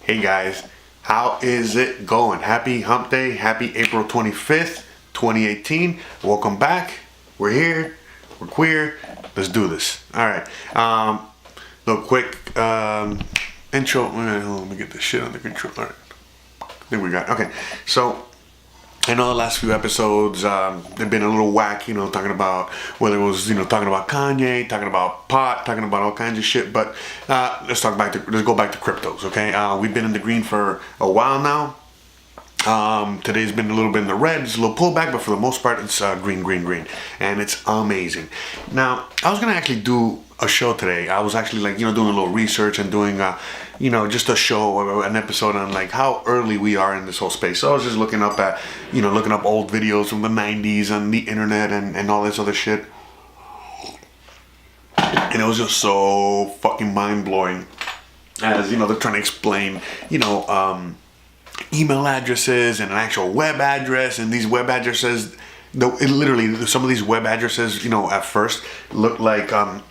Hey guys, how is it going? Happy hump day, happy April 25th, 2018. Welcome back. We're here, we're queer. Let's do this. Alright, little quick intro. Let me get this shit under control. Alright, I think we got, okay. So, I know the last few episodes, they've been a little whack, talking about whether it was, talking about Kanye, talking about pot, talking about all kinds of shit. But let's go back to cryptos, okay? We've been in the green for a while now. Today's been a little bit in the red. It's a little pullback, but for the most part, it's green, and it's amazing. Now, I was gonna actually do a show today. I was actually doing a little research and doing just a show, an episode on how early we are in this whole space. So I was just looking up old videos from the 90s on the internet and all this other shit. And it was just so fucking mind-blowing as, they're trying to explain, email addresses and an actual web address, and these web addresses, literally some of these web addresses, at first look like an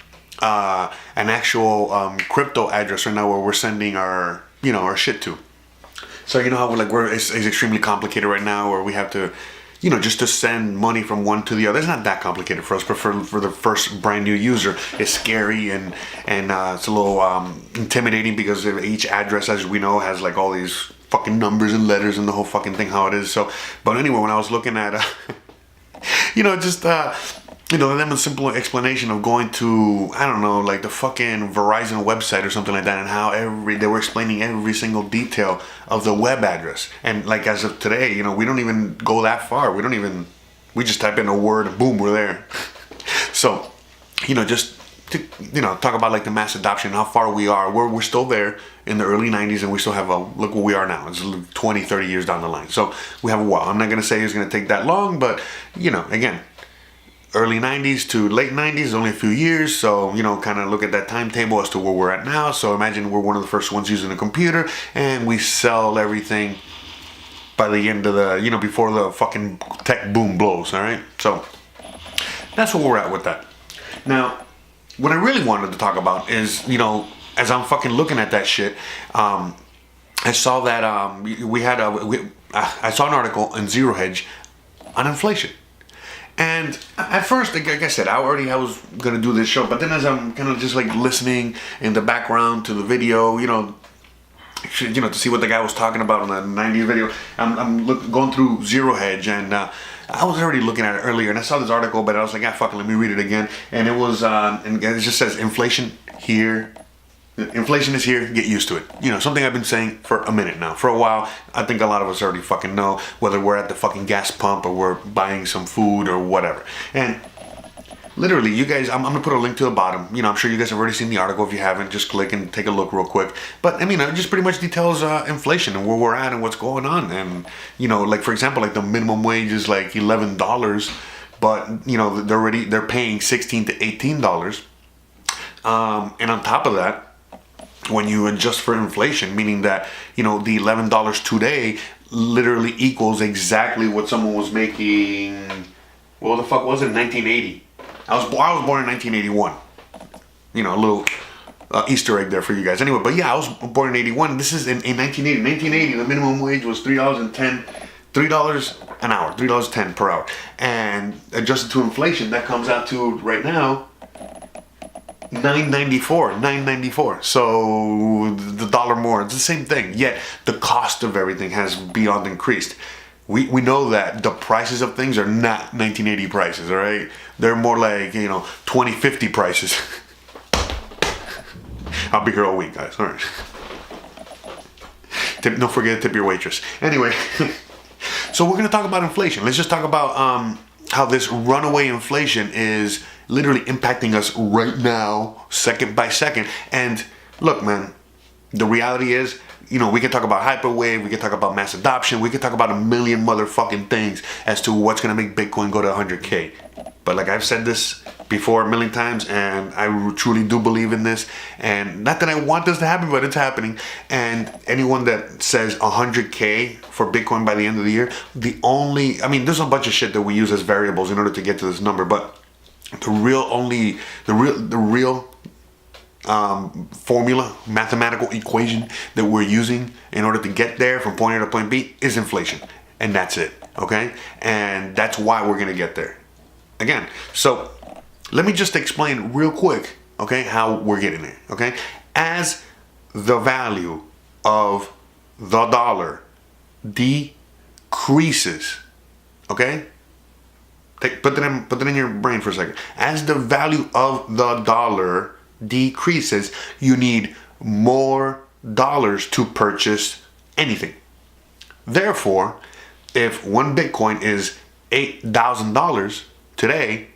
actual crypto address right now where we're sending our our shit to. So how it's extremely complicated right now, where we have to just to send money from one to the other. It's not that complicated for us, but for the first brand new user, it's scary and it's a little intimidating, because each address, as we know, has all these fucking numbers and letters and the whole fucking thing, how it is. So, but anyway, when I was looking at them a simple explanation of going to, I don't know, the fucking Verizon website or something like that, and how they were explaining every single detail of the web address. And as of today, we don't even go that far. We just type in a word and boom, we're there. So, just to, talk about the mass adoption, how far we are. We're still there in the early 90s, and we still have look where we are now. It's 20, 30 years down the line. So we have a while. I'm not going to say it's going to take that long, but, again, early 90s to late 90s, only a few years. So, kind of look at that timetable as to where we're at now. So imagine we're one of the first ones using a computer, and we sell everything by the end of the, before the fucking tech boom blows, all right? So that's where we're at with that. Now, what I really wanted to talk about is, as I'm fucking looking at that shit, I saw that I saw an article in Zero Hedge on inflation. And at first, like I said, I was gonna do this show, but then as I'm kind of just listening in the background to the video, to see what the guy was talking about in the 90s video, I'm going through Zero Hedge, and I was already looking at it earlier, and I saw this article, but I was like, fuck it, let me read it again. And it was, and it just says, inflation is here, get used to it. Something I've been saying for a minute now, for a while. I think a lot of us already fucking know, whether we're at the fucking gas pump or we're buying some food or whatever. And literally, you guys, I'm gonna put a link to the bottom. I'm sure you guys have already seen the article. If you haven't, just click and take a look real quick. But it just pretty much details inflation and where we're at and what's going on. And for example, the minimum wage is $11, but they're paying $16 to $18. And on top of that, when you adjust for inflation, meaning that the $11 today literally equals exactly what someone was making. What the fuck was it? 1980. I was born in 1981. A little Easter egg there for you guys. Anyway, but yeah, I was born in 81. This is in 1980. 1980, the minimum wage was $3 an hour, $3.10 per hour, and adjusted to inflation, that comes out to right now $9.94. So the dollar more. It's the same thing. Yet the cost of everything has beyond increased. We know that the prices of things are not 1980 prices, all right? They're more 2050 prices. I'll be here all week, guys. All right. Don't forget to tip your waitress. Anyway, so we're going to talk about inflation. Let's just talk about how this runaway inflation is literally impacting us right now, second by second. And look, man, the reality is, we can talk about hyperwave, we can talk about mass adoption, we can talk about a million motherfucking things as to what's going to make Bitcoin go to 100K. But I've said this before a million times, and I truly do believe in this. And not that I want this to happen, but it's happening. And anyone that says 100K for Bitcoin by the end of the year, there's a bunch of shit that we use as variables in order to get to this number, but the real formula, mathematical equation that we're using in order to get there from point A to point B is inflation. And that's it, okay? And that's why we're gonna get there. Again, so let me just explain real quick, okay, how we're getting there, okay? As the value of the dollar decreases, okay? Put that in your brain for a second. As the value of the dollar decreases, you need more dollars to purchase anything. Therefore, if one Bitcoin is $8,000 today,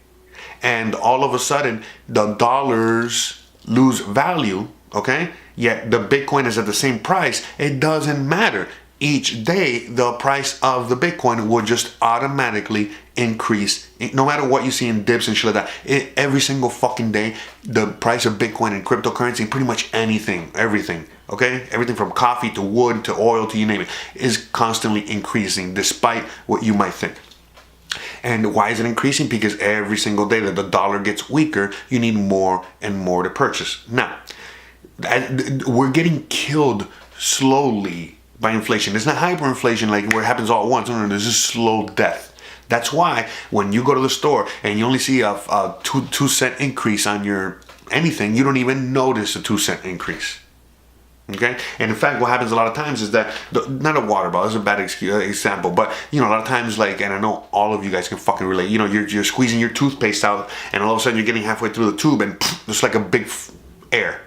and all of a sudden the dollars lose value, okay, yet the Bitcoin is at the same price, it doesn't matter. Each day, the price of the Bitcoin will just automatically increase. No matter what you see in dips and shit like that, every single fucking day, the price of Bitcoin and cryptocurrency, pretty much anything, everything, okay? Everything from coffee to wood to oil to you name it, is constantly increasing despite what you might think. And why is it increasing? Because every single day that the dollar gets weaker, you need more and more to purchase. Now, we're getting killed slowly by inflation. It's not hyperinflation like where it happens all at once. No, there's just slow death. That's why when you go to the store and you only see a 2 cent increase on your anything, you don't even notice a 2 cent increase. Okay? And in fact, what happens a lot of times is that, not a water bottle, this is a bad example, but you know, a lot of times, like, and I know all of you guys can fucking relate, you know, you're squeezing your toothpaste out and all of a sudden you're getting halfway through the tube and there's like a big air.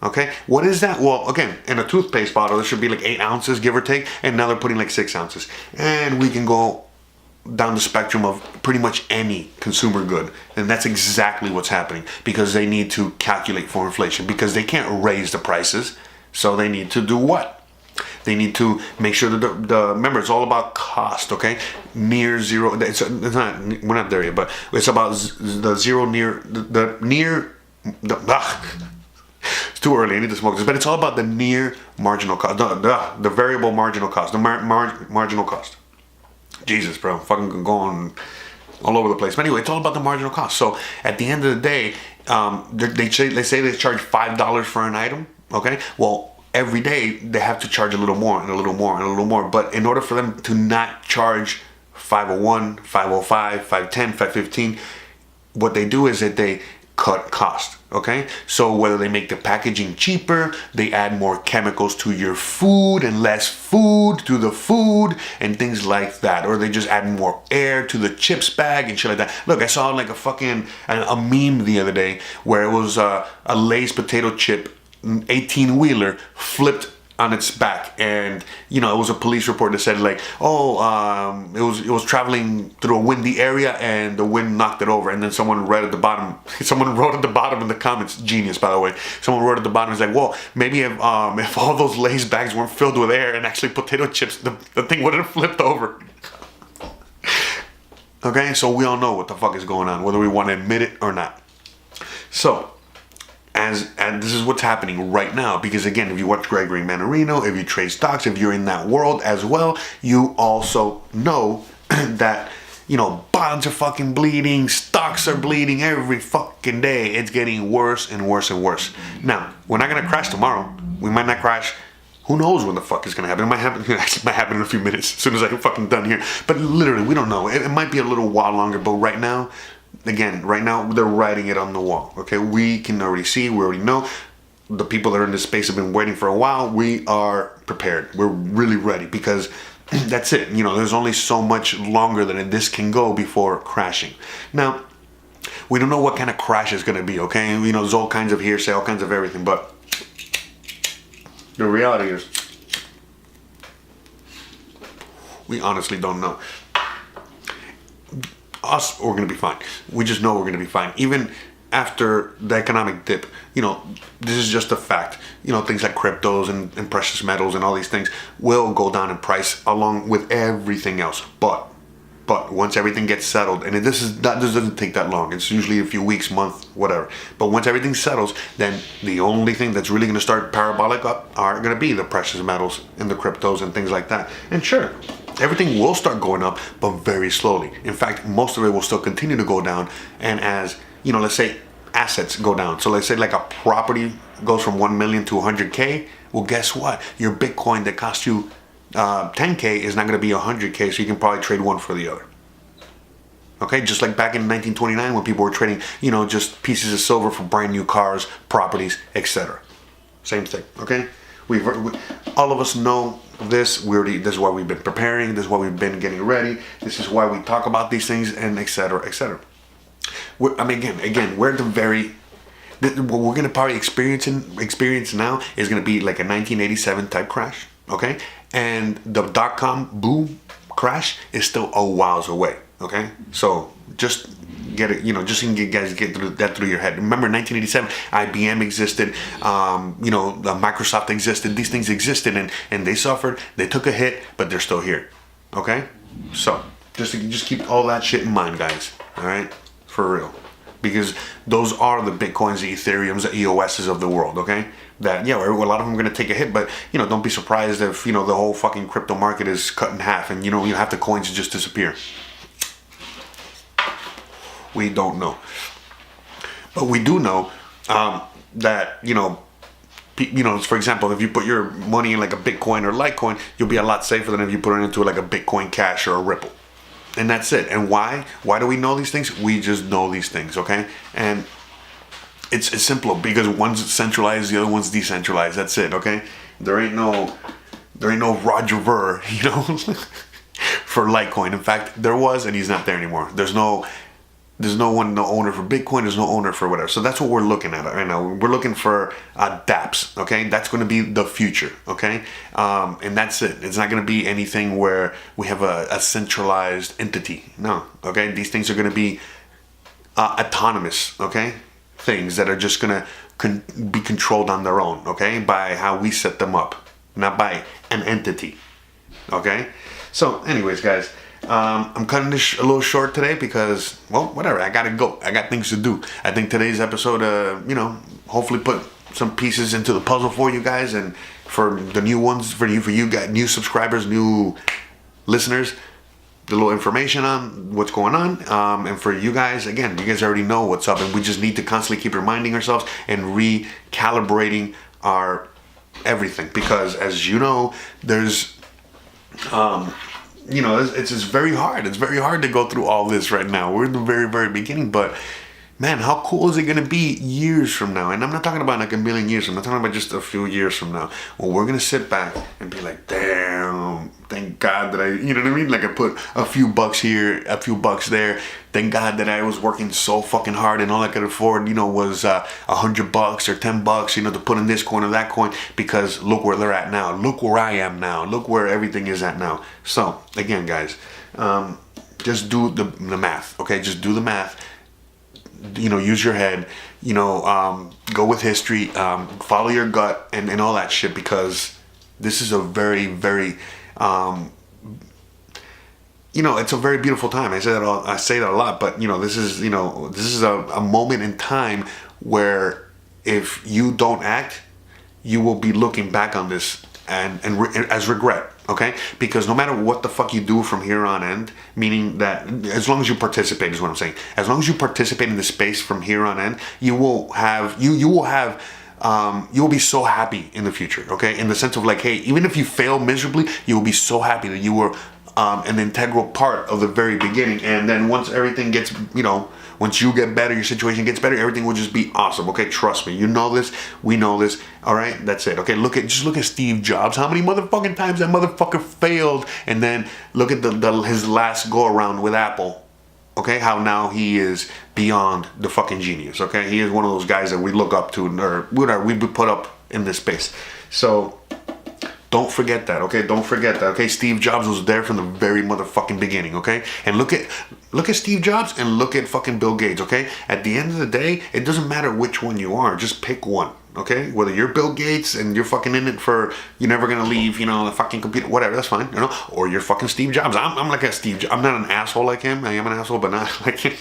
Okay, what is that? Well, again, in a toothpaste bottle, there should be like 8 ounces, give or take, and now they're putting like 6 ounces. And we can go down the spectrum of pretty much any consumer good. And that's exactly what's happening because they need to calculate for inflation because they can't raise the prices. So they need to do what? They need to make sure that remember, it's all about cost, okay? Near zero, it's not, we're not there yet, but it's about the zero near, it's too early, I need to smoke this, but it's all about the near marginal cost, the variable marginal cost, the marginal cost. Jesus, bro, I'm fucking going all over the place. But anyway, it's all about the marginal cost. So at the end of the day, they say they charge $5 for an item, okay? Well, every day they have to charge a little more and a little more and a little more. But in order for them to not charge $5.01, $5.05, $5.10, $5.15, what they do is that they cut cost, okay? So whether they make the packaging cheaper, they add more chemicals to your food and less food to the food and things like that, or they just add more air to the chips bag and shit like that. Look, I saw like a meme the other day where it was a Lay's potato chip 18-wheeler flipped on its back, and you know, it was a police report that said like, it was traveling through a windy area and the wind knocked it over. And then someone wrote at the bottom in the comments, genius by the way, someone wrote at the bottom, it's like, well, maybe if all those Lay's bags weren't filled with air and actually potato chips, the thing would have flipped over. Okay, so we all know what the fuck is going on, whether we want to admit it or not. So and this is what's happening right now, because again, if you watch Gregory Mannarino, if you trade stocks, if you're in that world as well, you also know that, you know, bonds are fucking bleeding, stocks are bleeding every fucking day. It's getting worse and worse and worse. Now, we're not gonna crash tomorrow. We might not crash. Who knows when the fuck is gonna happen? It might happen. It might happen in a few minutes, as soon as I'm fucking done here. But literally, we don't know. It might be a little while longer. But right now, again, they're writing it on the wall. Okay, we can already see. We already know. The people that are in this space have been waiting for a while. We are prepared. We're really ready because that's it. You know, there's only so much longer that this can go before crashing. Now, we don't know what kind of crash is going to be. Okay, you know, there's all kinds of hearsay, all kinds of everything, but the reality is, we honestly don't know. Us, we're going to be fine. We just know we're going to be fine. Even after the economic dip, you know, this is just a fact. You know, things like cryptos and precious metals and all these things will go down in price along with everything else. But once everything gets settled, and this doesn't take that long. It's usually a few weeks, month, whatever. But once everything settles, then the only thing that's really going to start parabolic up are going to be the precious metals and the cryptos and things like that. And sure, everything will start going up, but very slowly. In fact, most of it will still continue to go down. And as, you know, let's say assets go down. So let's say like a property goes from 1 million to 100K. Well, guess what? Your Bitcoin that cost you 10K is not going to be 100K, so you can probably trade one for the other. Okay, just like back in 1929 when people were trading, you know, just pieces of silver for brand new cars, properties, etc. Same thing. Okay, we all of us know this. This is why we've been preparing. This is why we've been getting ready. This is why we talk about these things, and etc. etc. I mean, again, we're at the very. What we're gonna probably experience now is gonna be like a 1987 type crash. Okay, and the .com boom crash is still a whiles away. Okay, so just get it, you know, just so you guys get that through your head. Remember, 1987, IBM existed, you know, Microsoft existed. These things existed, and they suffered. They took a hit, but they're still here. Okay, so just keep all that shit in mind, guys. All right, for real, because those are the Bitcoins, the Ethereums, the EOSs of the world. Okay, that yeah, a lot of them are gonna take a hit, but you know, don't be surprised if you know the whole fucking crypto market is cut in half, and you know, you have the coins just disappear. We don't know, but we do know that you know, for example, if you put your money in like a Bitcoin or Litecoin, you'll be a lot safer than if you put it into like a Bitcoin Cash or a Ripple, and that's it. And why do we know these things? We just know these things, okay? And it's simple because one's centralized, the other one's decentralized. That's it, okay? There ain't no Roger Ver, you know, for Litecoin. In fact, there was, and he's not there anymore. There's no owner for Bitcoin. There's no owner for whatever. So that's what we're looking at right now. We're looking for dApps. Okay, that's going to be the future. Okay, and that's it. It's not going to be anything where we have a centralized entity. No. Okay, these things are going to be autonomous. Okay, things that are just going to be controlled on their own. Okay, by how we set them up, not by an entity. Okay. So, anyways, guys. I'm cutting this a little short today because, well, whatever. I gotta go. I got things to do. I think today's episode, you know, hopefully put some pieces into the puzzle for you guys, and for the new ones, for you guys, new subscribers, new listeners, a little information on what's going on. And for you guys, again, you guys already know what's up, and we just need to constantly keep reminding ourselves and recalibrating our everything, because as you know, there's you know, it's very hard. It's very hard to go through all this right now. We're in the very, very beginning, but man, how cool is it going to be years from now? And I'm not talking about like a million years from now. I'm talking about just a few years from now. Well, we're going to sit back and be like, damn, thank God that you know what I mean? Like I put a few bucks here, a few bucks there. Thank God that I was working so fucking hard, and all I could afford, you know, was $100 or $10, you know, to put in this coin or that coin, because look where they're at now. Look where I am now. Look where everything is at now. So again, guys, just do the math. Okay. Just do the math. You know, use your head, you know, go with history, follow your gut, and all that shit, because this is a very, very, you know, it's a very beautiful time. I say that a lot, but you know, this is a moment in time where if you don't act, you will be looking back on this and as regret. Okay, because no matter what the fuck you do from here on end, meaning that as long as you participate is what I'm saying. As long as you participate in the space from here on end, you will be so happy in the future. Okay, in the sense of like, hey, even if you fail miserably, you will be so happy that you were an integral part of the very beginning. And then once everything gets, you know, once you get better, your situation gets better, everything will just be awesome. Okay, trust me. You know this. We know this. All right, that's it. Okay, just look at Steve Jobs. How many motherfucking times that motherfucker failed, and then look at his last go around with Apple. Okay, how now he is beyond the fucking genius. Okay, he is one of those guys that we look up to, or whatever we put up in this space. So don't forget that, okay? Don't forget that, okay? Steve Jobs was there from the very motherfucking beginning, okay? And look at Steve Jobs and look at fucking Bill Gates, okay? At the end of the day, it doesn't matter which one you are. Just pick one, okay? Whether you're Bill Gates and you're fucking in it for, you're never gonna leave, you know, the fucking computer, whatever, that's fine, you know? Or you're fucking Steve Jobs. I'm like a Steve Jobs. I'm not an asshole like him. I am an asshole, but not like him.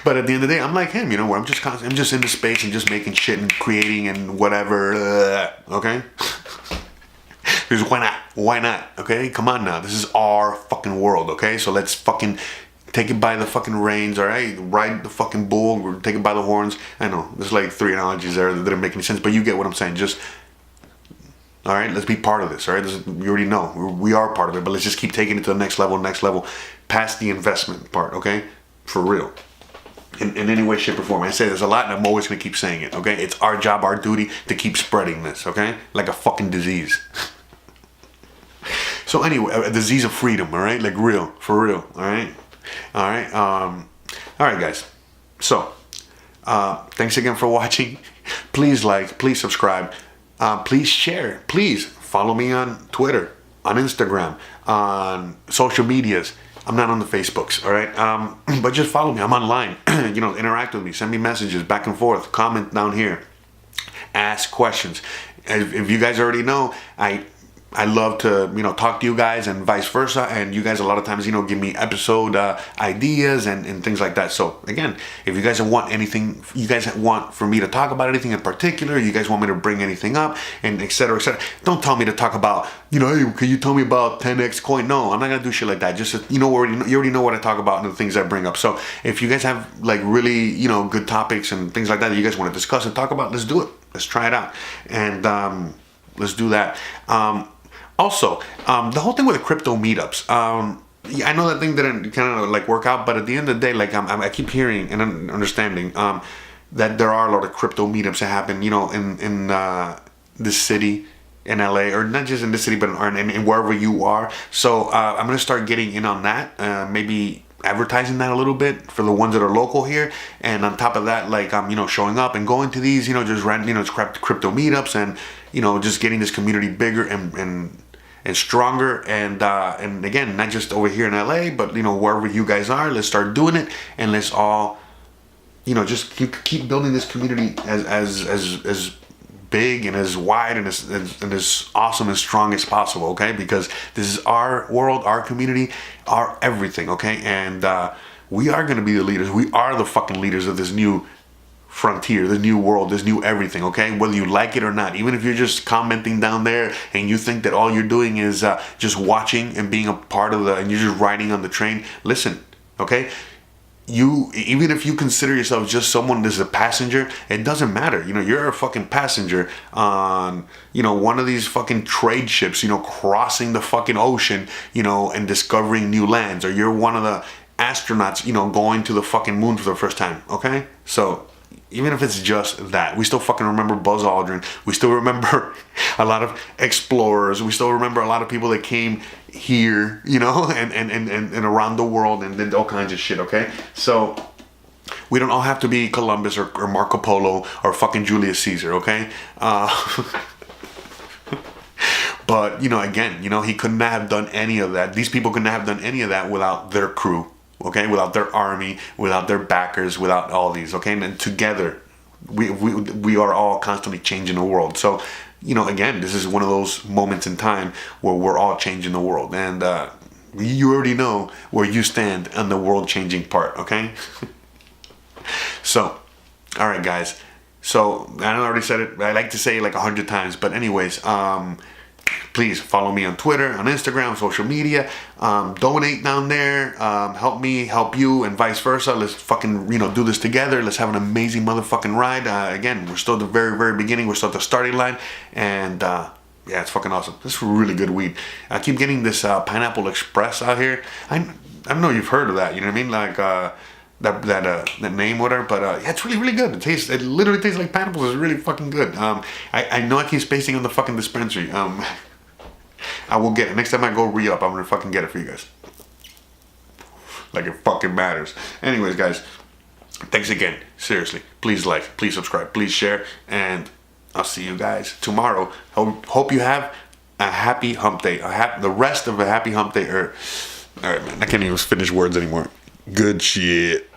But at the end of the day, I'm like him, you know, where I'm just in the space and just making shit and creating and whatever, okay? Because why not? Okay, come on now. This is our fucking world. Okay, so let's fucking take it by the fucking reins, all right? Ride the fucking bull, or take it by the horns. I know, there's like 3 analogies there that didn't make any sense, but you get what I'm saying. Just, all right, let's be part of this, all right? You already know, we are part of it, but let's just keep taking it to the next level, past the investment part, okay? For real. In any way, shape, or form. I say there's a lot, and I'm always going to keep saying it, okay? It's our job, our duty to keep spreading this, okay? Like a fucking disease. So anyway, a disease of freedom, all right? Like real, for real, all right? All right, guys. So, thanks again for watching. Please like, please subscribe, please share, please follow me on Twitter, on Instagram, on social medias. I'm not on the Facebooks, all right? But just follow me. I'm online. Interact with me. Send me messages back and forth. Comment down here. Ask questions. If you guys already know, I love to, talk to you guys and vice versa. And you guys a lot of times, give me episode ideas and things like that. So again, if you guys want anything, you guys want for me to talk about anything in particular, you guys want me to bring anything up and et cetera, don't tell me to talk about, hey, can you tell me about 10x coin? No, I'm not going to do shit like that. Just, you already know what I talk about and the things I bring up. So if you guys have like really, good topics and things like that you guys want to discuss and talk about, let's do it. Let's try it out. And let's do that. Also, the whole thing with the crypto meetups, I know that thing didn't kind of like work out, but at the end of the day, like I keep hearing and understanding that there are a lot of crypto meetups that happen, in this city, in LA, or not just in this city, but in wherever you are. So I'm gonna start getting in on that, maybe advertising that a little bit for the ones that are local here, and on top of that, like showing up and going to these, just crypto meetups, and just getting this community bigger and stronger, and again, not just over here in LA, but wherever you guys are, let's start doing it, and let's all just keep building this community as big and as wide and as awesome and strong as possible, okay? Because this is our world, our community, our everything, okay? And we are going to be the leaders. We are the fucking leaders of this new frontier, this new world, this new everything, okay? Whether you like it or not, even if you're just commenting down there and you think that all you're doing is just watching and being a part of and you're just riding on the train, listen, okay? Even if you consider yourself just someone that's a passenger, it doesn't matter. You're a fucking passenger on, one of these fucking trade ships, crossing the fucking ocean, and discovering new lands, or you're one of the astronauts, going to the fucking moon for the first time, okay? So even if it's just that, we still fucking remember Buzz Aldrin. We still remember a lot of explorers. We still remember a lot of people that came here, and around the world and did all kinds of shit, okay? So we don't all have to be Columbus or Marco Polo or fucking Julius Caesar, okay? But, again, he could not have done any of that. These people could not have done any of that without their crew. Okay, without their army, without their backers, without all these, okay? And together, we are all constantly changing the world. So, again, this is one of those moments in time where we're all changing the world. And you already know where you stand on the world-changing part, okay? So, all right, guys. So, I already said it. I like to say it like 100 times. But anyways, please follow me on Twitter, on Instagram, social media. Donate down there. Help me, help you, and vice versa. Let's fucking, do this together. Let's have an amazing motherfucking ride. Again, we're still at the very, very beginning. We're still at the starting line. And, yeah, it's fucking awesome. This is really good weed. I keep getting this Pineapple Express out here. I know you've heard of that. You know what I mean? Like, that name, whatever, but yeah, it's really, really good. It literally tastes like pineapples. It's really fucking good. I know I keep spacing on the fucking dispensary. I will get it. Next time I go re-up, I'm gonna fucking get it for you guys. Like it fucking matters. Anyways, guys, thanks again. Seriously, please like, please subscribe, please share, and I'll see you guys tomorrow. Hope you have a happy hump day. The rest of a happy hump day. All right, man, I can't even finish words anymore. Good shit.